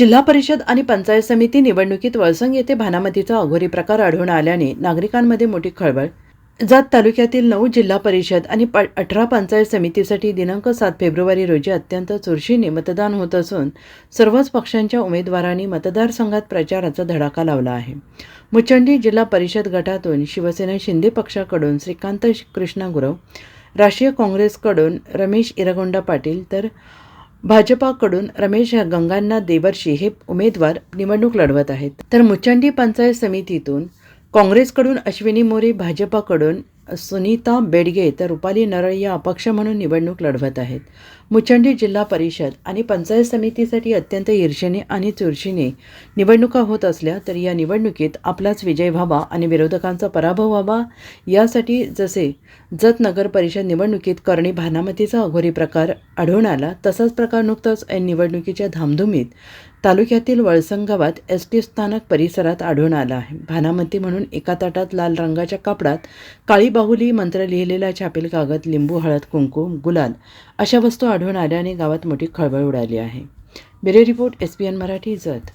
जिल्हा परिषद आणि पंचायत समिती निवडणुकीत वळसंग येथे भानामतीचा अघोरी प्रकार आढळून आल्याने नागरिकांमध्ये मोठी खळबळ. जात तालुक्यातील 9 जिल्हा परिषद आणि 18 पंचायत समितीसाठी दिनांक 7 फेब्रुवारी रोजी अत्यंत चुरशीने मतदान होत असून सर्वच पक्षांच्या उमेदवारांनी मतदारसंघात प्रचाराचा धडाका लावला आहे. मुचंडी जिल्हा परिषद गटातून शिवसेना शिंदे पक्षाकडून श्रीकांत कृष्णा गुरव, राष्ट्रीय काँग्रेसकडून रमेश इरगोंडा पाटील तर भाजपाकडून रमेश गंगांना देवर्षी हे उमेदवार निवडणूक लढवत आहेत. तर मुचंडी पंचायत समितीतून काँग्रेसकडून अश्विनी मोरे, भाजपाकडून सुनीता बेडगे तर रुपाली नरळ या अपक्ष म्हणून निवडणूक लढवत आहेत. मुचंडी जिल्हा परिषद आणि पंचायत समितीसाठी अत्यंत ईर्षेने आणि चुरशीने निवडणुका होत असल्या तरी या निवडणुकीत आपलाच विजय व्हावा आणि विरोधकांचा पराभव व्हावा यासाठी जसे जत नगर परिषद निवडणुकीत करणी भानामतीचा अघोरी प्रकार आढळून आला तसाच प्रकार नुकताच निवडणुकीच्या धामधुमीत तालुक्यातील वळसंग गावात एसटी स्थानक परिसरात आढळून आला आहे. भानामती म्हणून एका ताटात लाल रंगाच्या कापडात काळी बाहुली, मंत्र लिहिलेला छापील कागद, लिंबू, हळद, कुंकू, गुलाल अशा वस्तू आढळून आल्याने गावात मोठी खळबळ उडाली आहे. Bureau report SPN Marathi Jat.